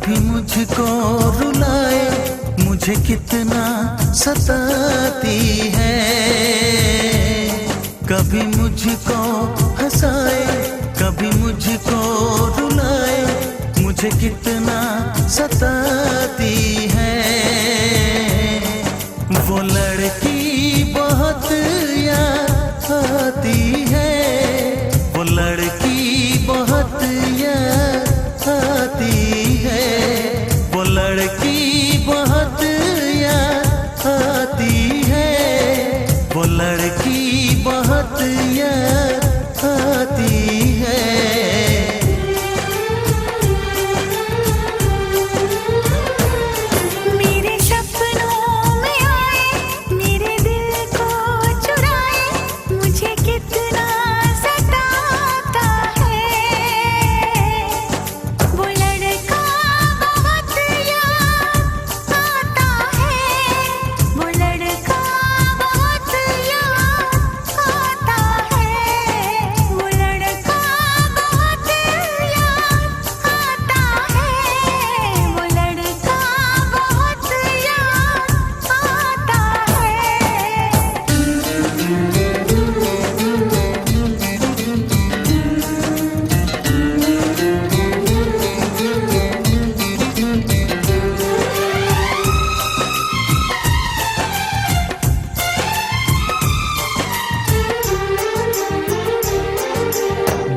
कभी मुझको रुलाए, मुझे कितना सताती है। कभी मुझको हंसाए, कभी मुझको रुलाए, मुझे कितना सताती है। वो लड़की बहुत याद आती है, वो लड़की बहुत याद आती है, वो लड़की बहुत याद आती है, वो लड़की बहुत याद आती है।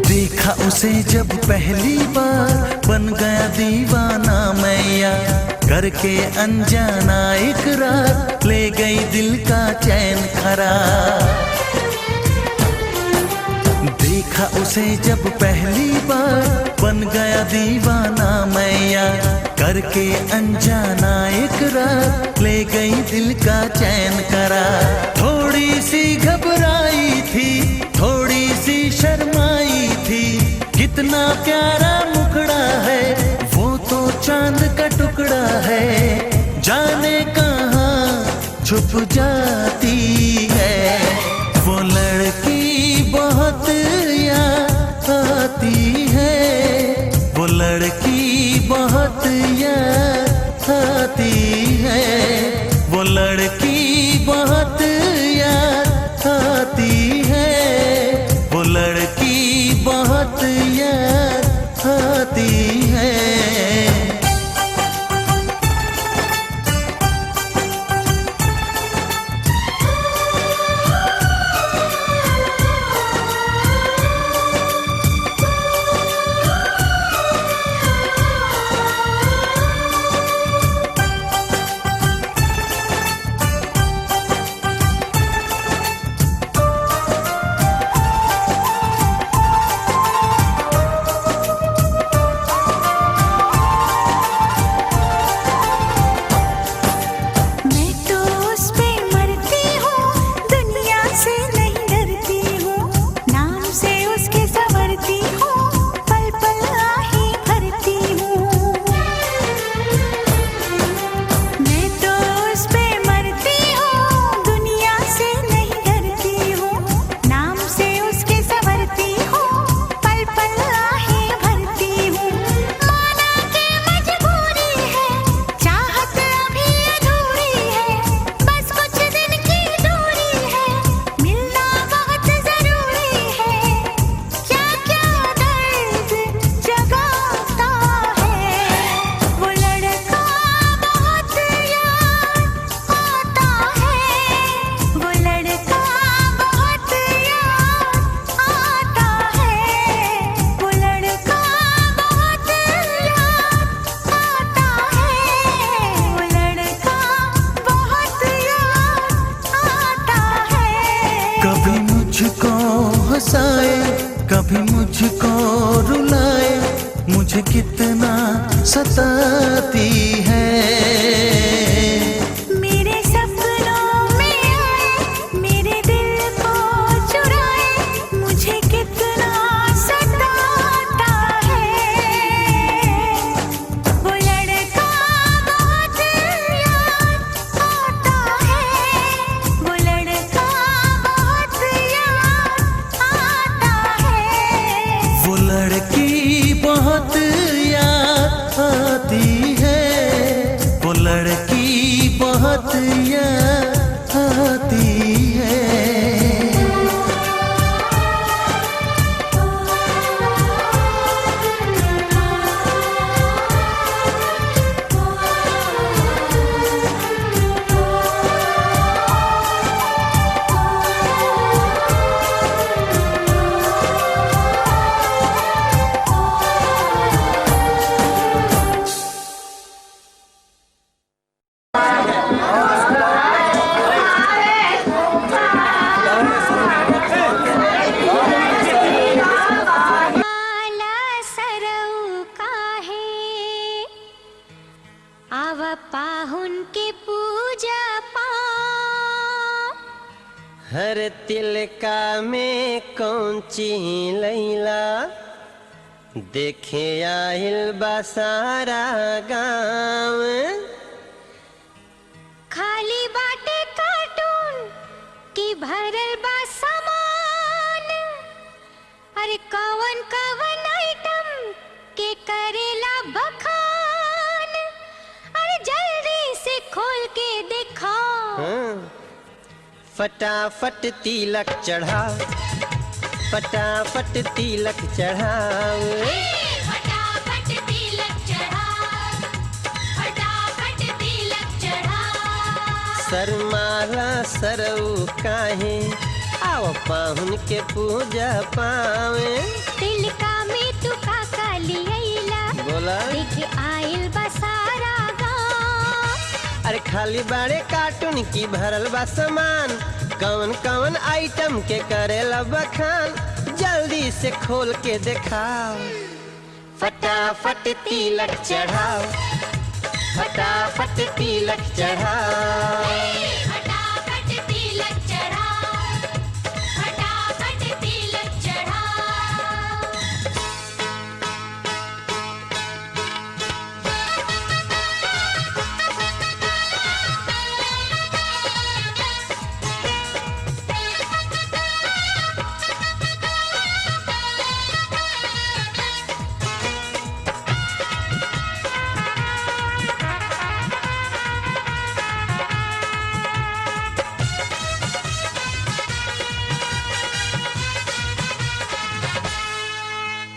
देखा उसे जब पहली बार, बन गया दीवाना मैया, करके अनजाना इकरार, ले गई दिल का चैन करार। देखा उसे जब पहली बार, बन गया दीवाना मैया, करके अनजाना इकरार, ले गई दिल का चैन करार। थोड़ी सी घबराई थी, थोड़ी सी शर्माई थी, कितना प्यारा मुखड़ा है, वो तो चांद का टुकड़ा है, जाने कहाँ छुप जाती है। वो लड़की बहुत याद आती है, वो लड़की बहुत याद आती है, वो लड़की बहुत याद आती है, वो लड़की बहुत याद आती है। कभी मुझको हंसाए, कभी मुझको रुलाए, मुझे कितना सताती है। मेरे सपनों में आए, मेरे दिल को चुराए, मुझे कितना सताता है। वो लड़का बहुत याद आता है, वो लड़का बहुत याद आता है, वो लड़की बहुत याद आती पाहुन के पूजा पाँव। हर तिलका में कौंची लैला, देखे आहिल बा सारा गाँव। खाली बाटे कार्टून की भरल बा सामान, अरे कवन कवन आइटम के करेला बखान। अरे जल्दी से खोल के दिखाओ। फटाफट तिलक चढ़ाओ, फटाफट तिलक चढ़ाओ। फटाफट तिलक चढ़ाओ, फटाफट तिलक चढ़ाओ। सरमाला सरऊ काहे, आओ पाहुन के पूजा पावे। तिलका में तू काका लियला, बोला देखे आइल बा सारा गाँव। अरे खाली बाड़े कार्टून की भरल बा सामान, कौन कौन आइटम के करेला बखान। जल्दी से खोल के दिखाओ, फटाफट तिलक चढ़ाओ, फटाफट तिलक चढ़ाओ। फटाफट तिलक चढ़ाओ, फटाफट तिलक चढ़ाओ।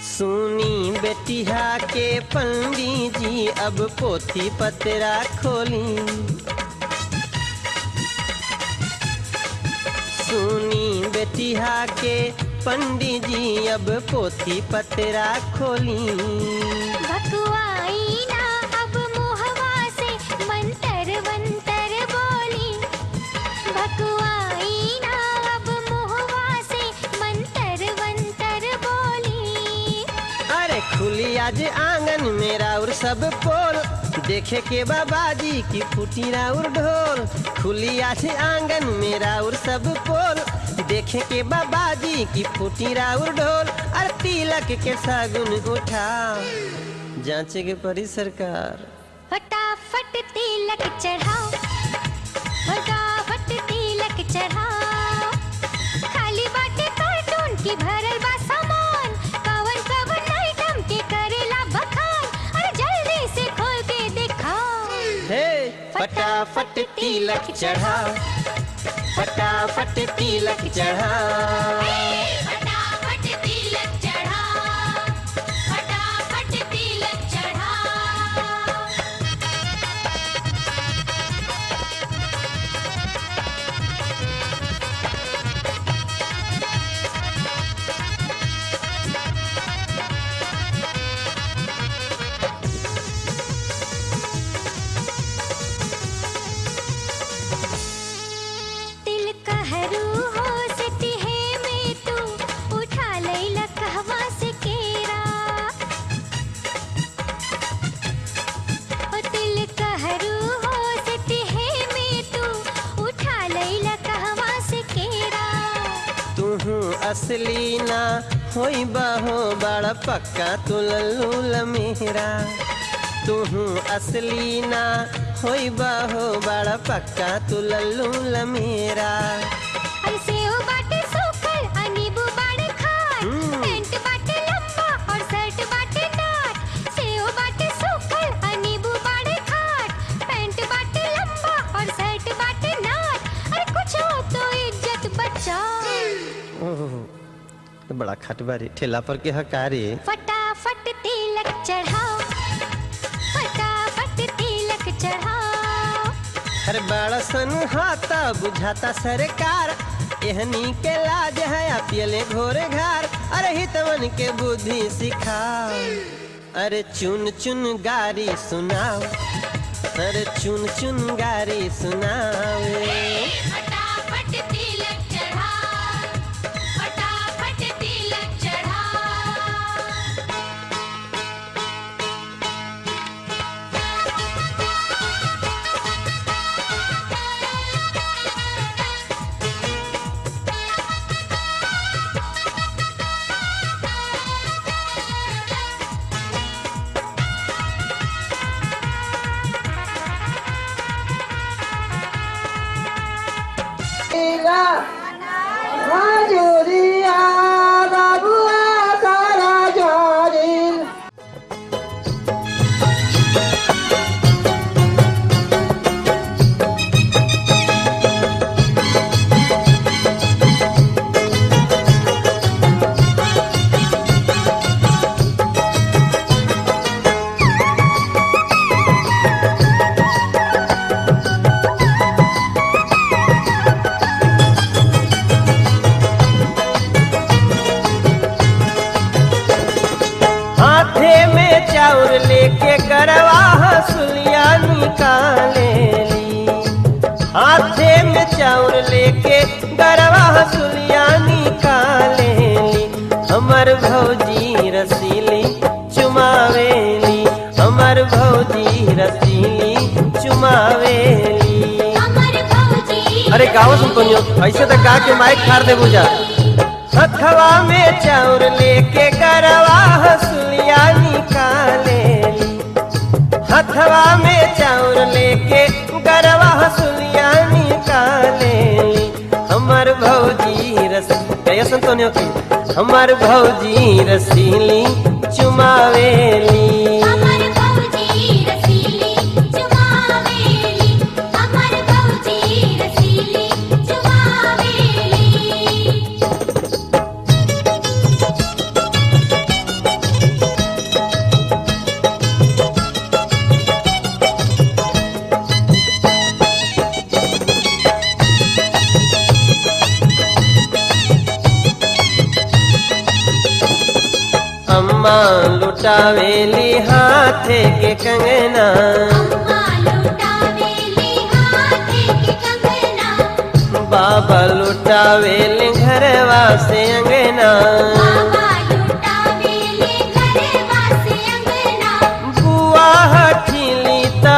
सुनी बेटिया के पंडित जी अब पोथी पतरा खोली। सुनी बेटिया के पंडित जी अब पोथी पतरा खोली। भकुआई ना अब मुहवा से मंतर वंतर बोली। भकुआई ना अब मुहवा से मंतर वंतर बोली। अरे खुली आज आंगन में राउर सब पोल, देखे के बाबाजी की फूटी राउर ढोल। खुली आज आंगन में राउर सब पोल, देखे के बाबाजी की फूटी राउर ढोल। अरे तिलक के सागुन उठाओ, जांचे के परी सरकार। फटाफट तिलक चढ़ाओ, फटाफट तिलक चढ़ाओ। खाली बाटे कार्टून की भरल बा सामान, कवन कवन आइटम के करेला बखान। अरे जल्दी से खोल के दिखाओ। हे फटाफट तिलक चढ़ाओ, फटाफट तिलक चढ़ाओ। फटाफट तिलक चढ़ाओ, फटाफट तिलक चढ़ाओ। तिलक हरू हो सितिहे में तू उठा लैला कहवा से केरा। ओ तिलक हरू हो सितिहे में तू उठा लैला कहवा से केरा। तुहू असली ना होई बहो बड़ा पक्का तू लल्लू मेरा। तुहू असली ना होई बहो बड़ा पक्का तू लल्लू मेरा। अरे सेव बाटे सूखल, नींबू बाटे खाट, पैंट बाटे लंबा और शर्ट बाटे नाट। सेव बाटे सूखल, नींबू बाटे खाट, पैंट बाटे लंबा और शर्ट बाटे नाट। अरे कुछ हो तो इज्जत बचाओ। ओह, तो बड़ा खटबारी ठेला पर के हकारी। फटाफट तिलक चढ़ाओ, फटाफट तिलक चढ़ाओ। अरे बड़ा सन हाथा बुझाता सरकार, एहनी के लाज है पियले घोरे घर। अरे हितवन के बुद्धि सिखाओ, अरे चुन चुन गारी सुनाओ, अरे चुन चुन गारी सुनाओ। फटाफट तिलक चढ़ाओ, फटाफट तिलक चढ़ाओ। Majuria babua kara jorin. हाथे में चाउर लेके गरवा हसुलिया निकाले ली। हाथे में चाउर लेके गरवा हसुलिया निकाले ली। हमर भौजी रसीली चुमावेली, हमर भौजी रसीली चुमावेली। हमर भौजी अरे गाँव सुन कोनियो ऐसे तो गा के माइक खार दे बुझा। हथवा में चाउर लेके गरवा हसुलिया निकाले ली। हथवा में चाउर लेके गरवा हसुलिया निकाले ली। हमर भौजी रसीली तो की हमर भौजी रसीली चुमावेली। हमर भौजी रसीली चुमावेली। हमर भौजी रसीली चुमावेली। अम्मा लुटावेली हाथे के कंगना। अम्मा लुटावेली हाथे के कंगना। बाबा लुटावेली घरवा से अंगना। बाबा लुटावेली घरवा से अंगना। बुआ हठीली ता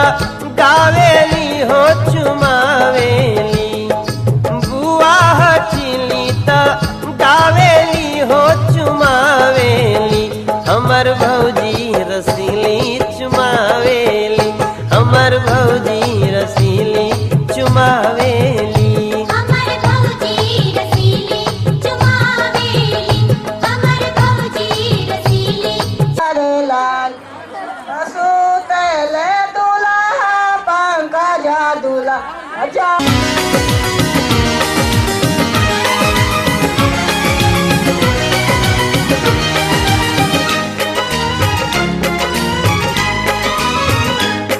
गावेली हो चुमावेली। बुआ हठीली ता गावेली हो चुमावेली। हमर भौजी रसीली चुमावेली। हमर भौजी रसीली चुमावेली। हमर भौजी रसीली चुमावेली। हमर भौजी रसीली लाल सुतले दुल्हा पंकजा दुल्हा।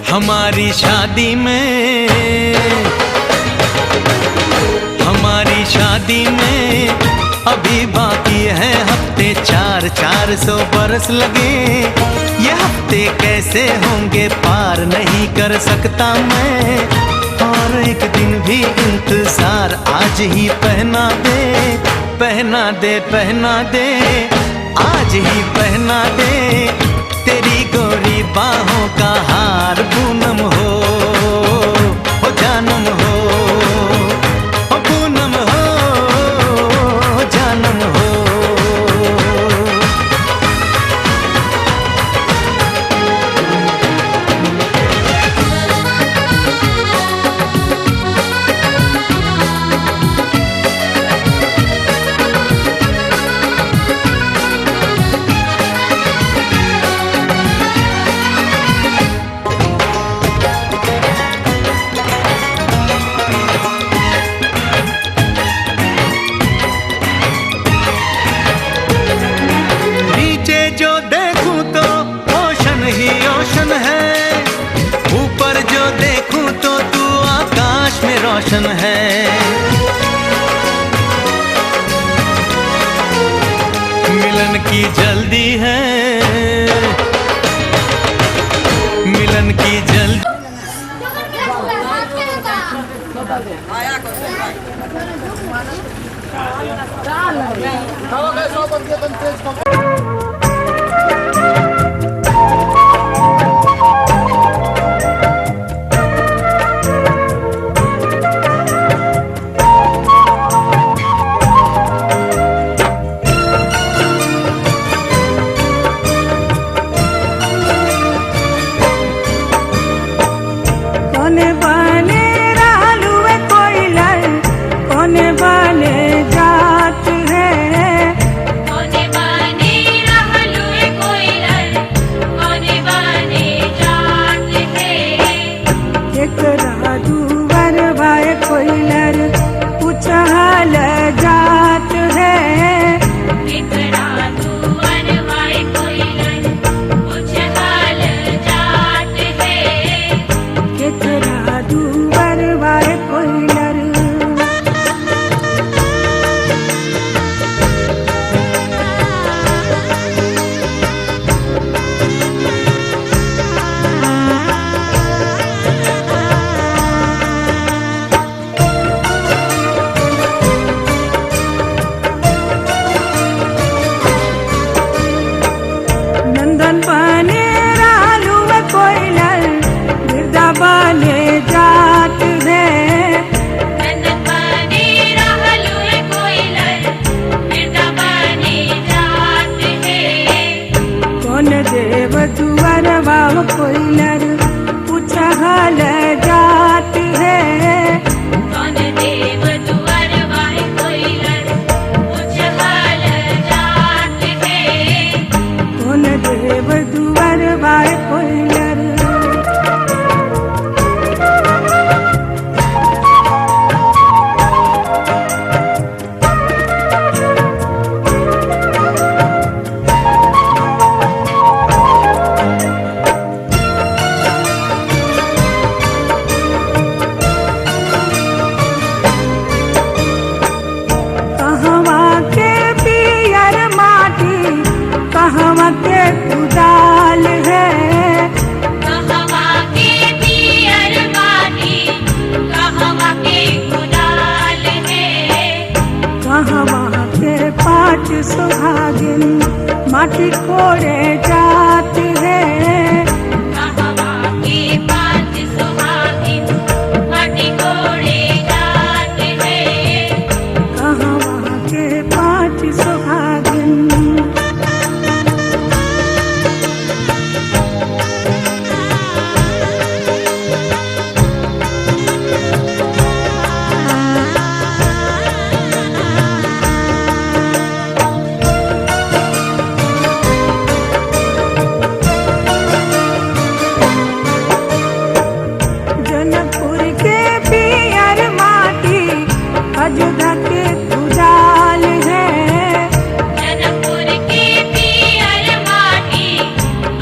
हमारी शादी में, हमारी शादी में अभी बाकी है हफ्ते 400 बरस लगे। ये हफ्ते कैसे होंगे पार नहीं कर सकता मैं। और एक दिन भी इंतजार आज ही पहना दे, पहना दे, पहना दे, आज ही पहना दे। तेरी गोरी बाहों का हार पूनम हो जानम हो, पूनम हो जानम हो। रोशन है मिलन की जल्दी है, मिलन की जल्दी। कोने बने रहलुए कोइलर, कोने कोयलर उछल जात है। कौन देव दुआर वाय कोयलर उछल जात है। कौन देव दुआर वाय कोयलर। कहवा के पियर माटी कहवा के कुदाल है। कहवा के पियर माटी कहवा के कुदाल है। कहवा के पाँच सुहागिन माटी कोड़े जात है। कहवा के पाँच सुहागिन माटी कोड़े जात है। कहवा के पाँच सुहागिन। जनकपुर के पियर माटी अयोध्या के कुदाल है। जनकपुर के पियर माटी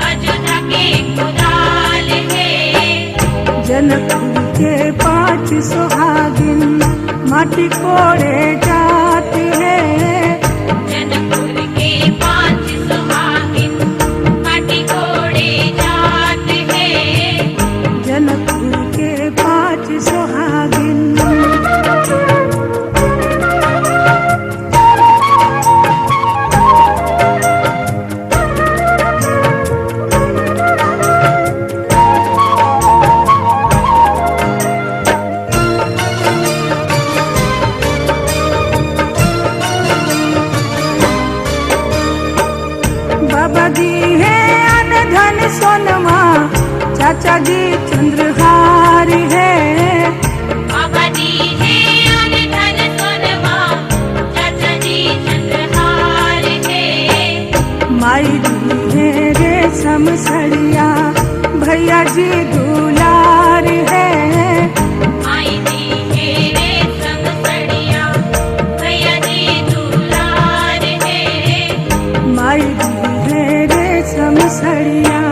अयोध्या के कुदाल है। जनकपुर के पाँच सुहागिन माटी कोड़े जात है। जनकपुर के पाँच सुहागिन माटी कोड़े जात है। जनकपुर के पाँच सुहागिन। बाबा जी है अन धन सोनमा चाचा जी चंद्रहार है। बाबा जी है अन धन सोनमा चाचा जी चंद्रहार है। माई जी है रेशम सड़िया भैया जी दुलार है। आई दी है रेशम सड़िया भैया जी दुलार है। माई जी है रेशम सड़िया।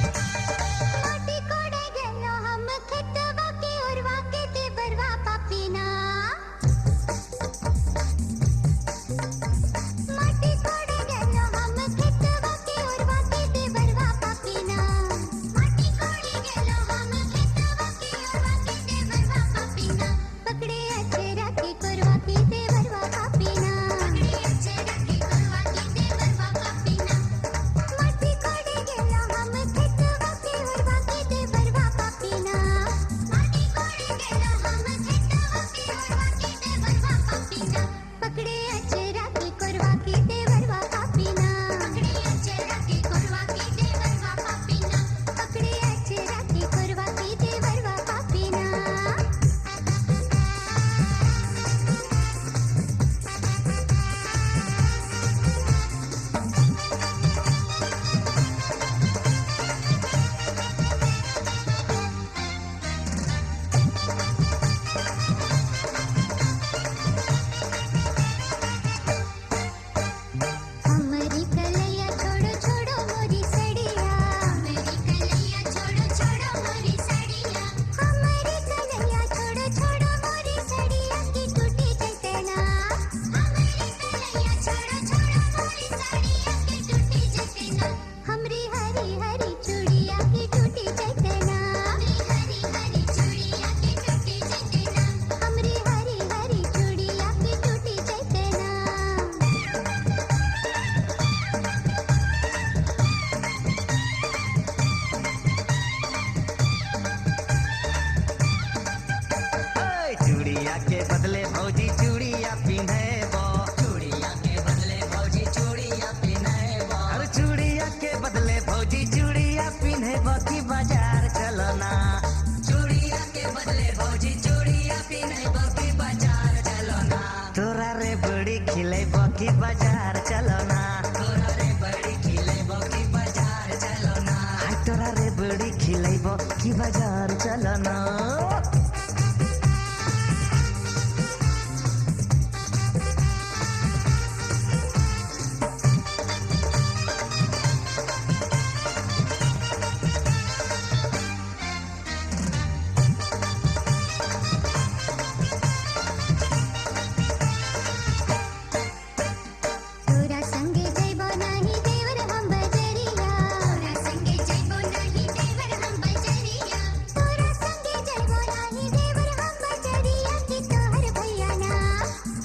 माटी कोड़े गेलो हम खेत बाजार चलो ना, तोरा रे बड़ी खिलेबो की बाजार चलो ना, हाय तोरा रे बड़ी खिलेबो की बाजार चलो ना। तोरा संगे जइबो नाही देवर हम बजरिया, तोरा संगे जइबो नाही देवर हम बजरिया, तोरा संगे जइबो नाही देवर हम बजरिया की तोहर भैया ना,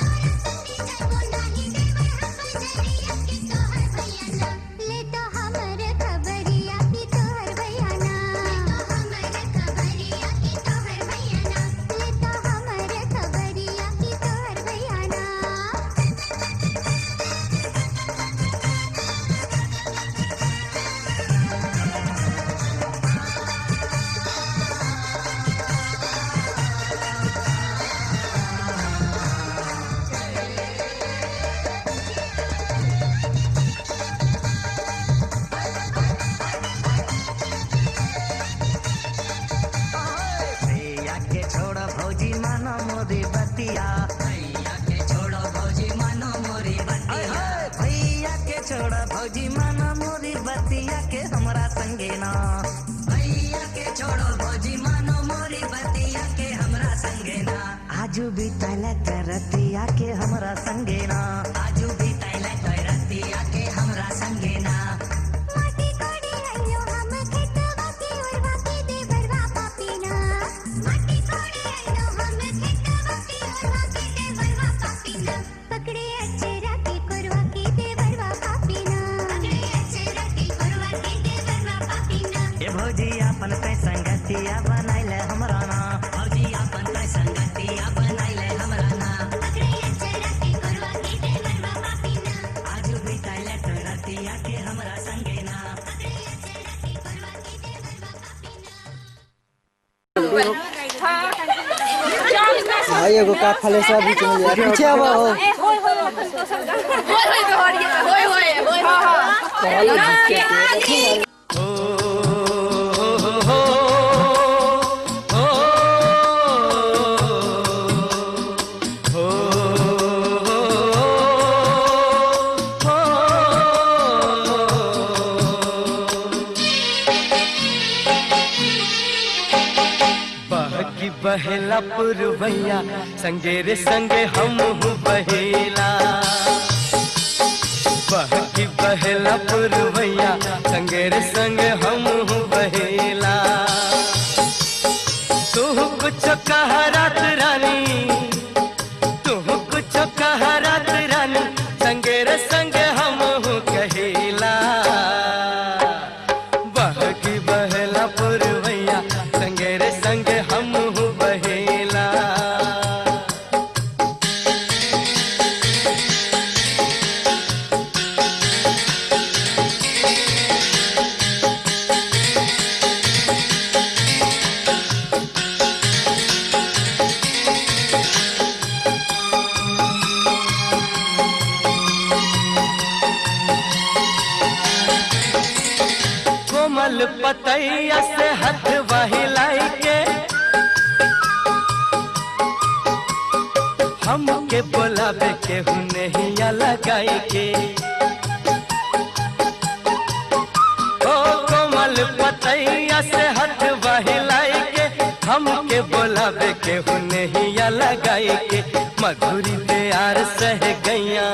तोरा संगे जइबो नाही देवर हम बजरिया की तोहर भैया ना, ले तो हमर खबरिया की तोहर भैया ना, ले तो हमर खबरिया की तोहर भैया ना, ले तो हमर खबरिया की तोहर भैया ना। भैया के छोड़ो भौजी मानो मोरी बतिया, भैया के छोड़ो भौजी मानो मोरी बतिया, भैया के छोड़ो भौजी मानो मोरी बतिया के हमरा संगे ना, भैया के छोड़ो भौजी मानो मोरी बतिया के हमरा संगे ना, आजू भी तले तरतिया के हमरा संगे ना, आजू भी तले तरतिया के हमरा संगे ना। माटी कोड़ी आइयो हम खेतवा की उड़वा के देवरवा पापीना, माटी कोड़ी आइयो हम खेतवा की उड़वा के देवरवा पापीना, पकड़े अचरा की कुरवा की देवरवा पापीना, पकड़े अचरा की कुरवा की देवरवा पापीना। ए भौजी अपन कै संगतिया बनाइले हमरा ना, भौजी अपन कै संगतिया बनाइले हमरा ना, पकड़े अचरा की कुरवा की देवरवा पापीना, आजू भी तले तरतिया के हमरा संगे ना। पकड़े अचरा की कुरवा की देवरवा पापीना। भाई एगो का फले सब बीच में लिया पीछे अब हो बहकी बहेला पुरवैया संगे रे संगे हम बहेला, बहकी बहेला पुरवैया संगे रे संगे हम बहेला, तू कुछ कह रात रानी, तू कुछ कह रात रानी संगे रे संगे हम कहेला, बहकी बहेला पुरवैया संगे रे संगे हम बहेला। कोमल पतैया से हाथ बहिलाई के हमके बोलावे के हुनहिया लगाई के, ओ कोमल पतैया से हाथ बहिलाई के हमके बोलावे के हुनहिया लगाई के, मधुरी प्यार सह गैया,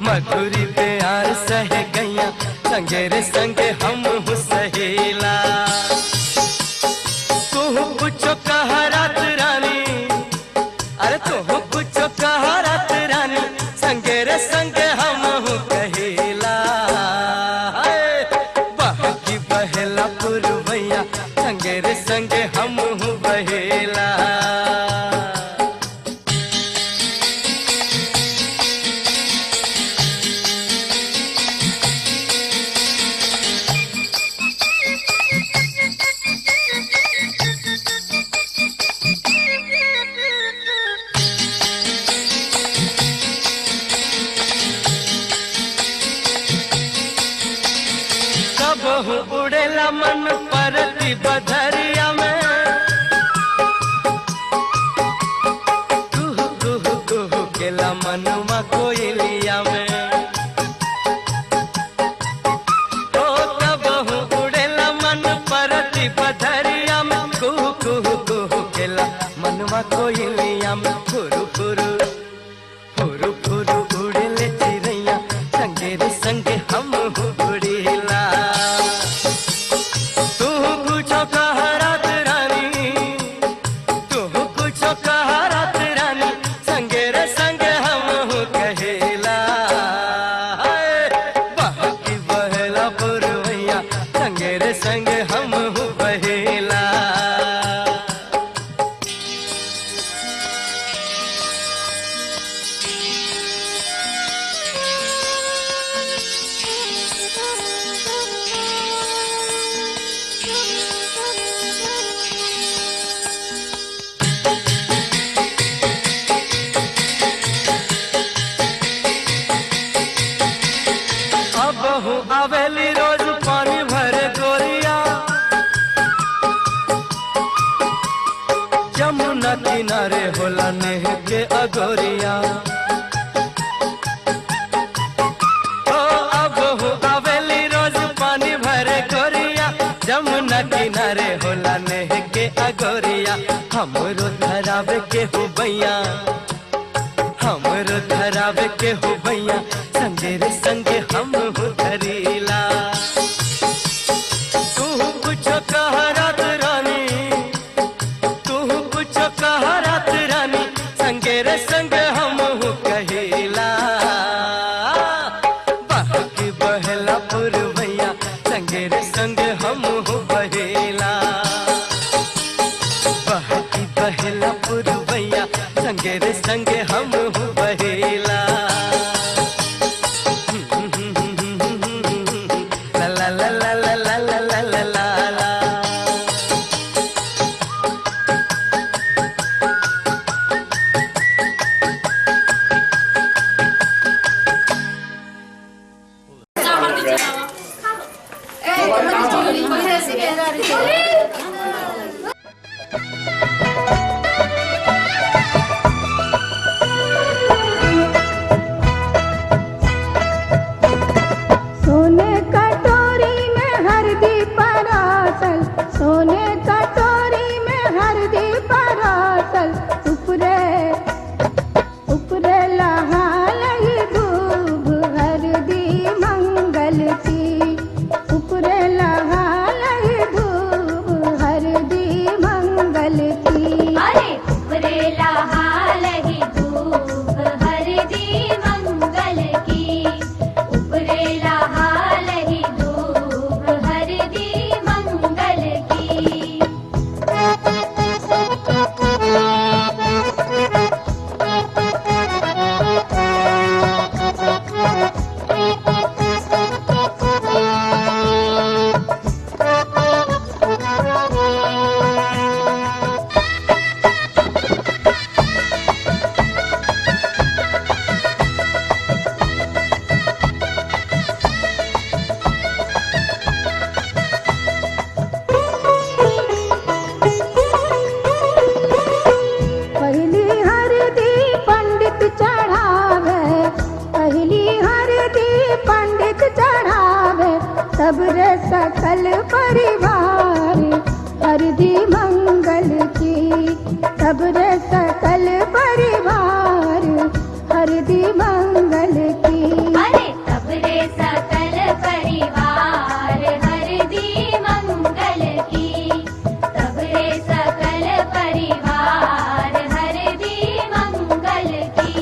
मधुरी प्यार सह गैया संगे रे संगे हम सहेला, तू कुछ कह रात रानी, अरे तू कुछ कह रात रानी संगे रे संगे हम कहेला, बहकी बहेला पुरवैया संगे रे संगे हम बहेला। कबहू उड़ेला मन परती बधरिया में, कुहू कुहू कुहू केला मनुआ कोयलिया में। ओ कबहू उड़ेला मन परती बधरिया में, कुहू कुहू कुहू केला मनुआ कोयलिया में। फुरु फुरु फुरु फुरु उड़ेले चिड़ैया, संगे रे संगे हम उड़ेला। तू कुछो कह रात रानी, तू कुछो कह रात रानी, संगे रे संगे हम कहेला। बहकी बहला पुरवैया, संगे रे संगे हम बहेला। अबहू आवेली रोज पानी भरे गोरिया, जमुना किनारे होला नेह के अगोरिया। ओ अबहू आवेली रोज पानी भरे गोरिया, जमुना किनारे होला नेह के अगोरिया। हमरो धरावे के हो भैया, हमरो धरावे के हो भैया, संगे रे संगे हम धरीला। तू कुछो कह रात रानी, तू कुछो कह रात रानी, संगे रे संगे हम कहेला। बहकी बहला पुरवैया, संगे रे संगे हम बहेला। बहकी बहला पुरवैया, संगे रे संगे हम बहेला। ला ला ला ला ला ला ला ला ला ला। सोने कटोरी में हरदी परासल, सोने कटोरी में हरदी परासल, उपरे उपरे लहा लही दूब हरदी मंगल की, उपरे लहा लही दूब हरदी मंगल की। अरे उपरेला हालही धूप हरदी मंगल की, उपरेला हालही धूप हरदी मंगल की। पहली हरदी पंडित चढ़ावे, पहली हरदी पंडित चढ़ावे, तब रे सकल परिवार हरदी मंगल की, तब रे सकल परिवार हरदी मंगल की। अरे तब रे सकल परिवार हरदी मंगल की, तब रे सकल परिवार हरदी मंगल की।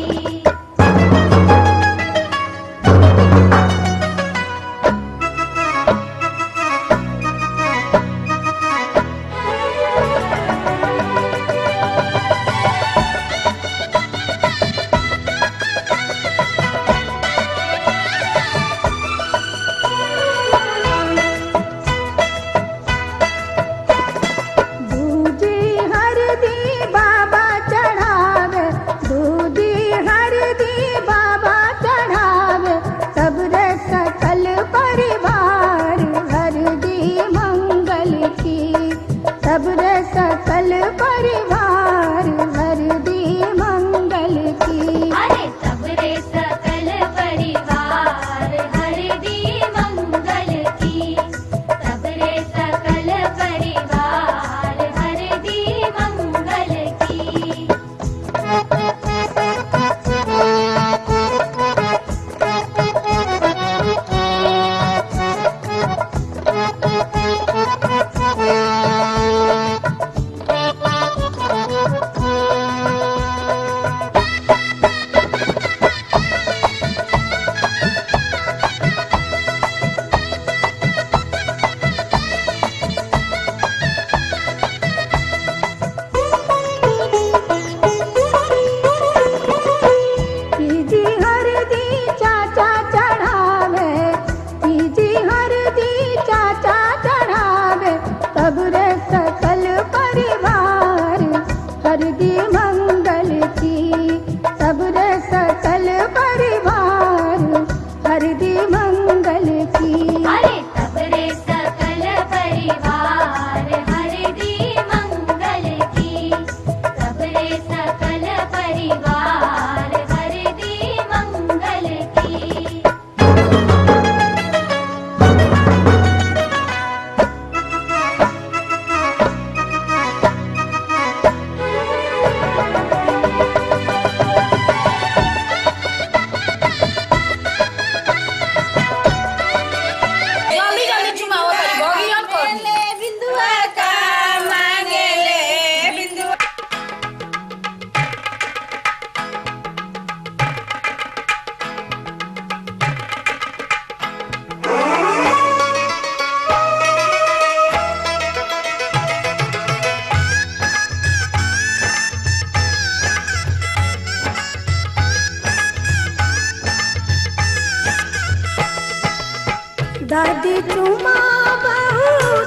दादी चुमा बहु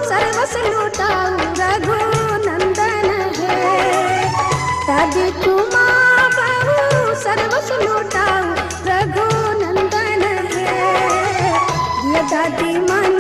सर्वस लुटाऊ रघुनंदन है। दादी चुमा बहु सर्वस लुटाऊ रघुनंदन है। ये दादी मन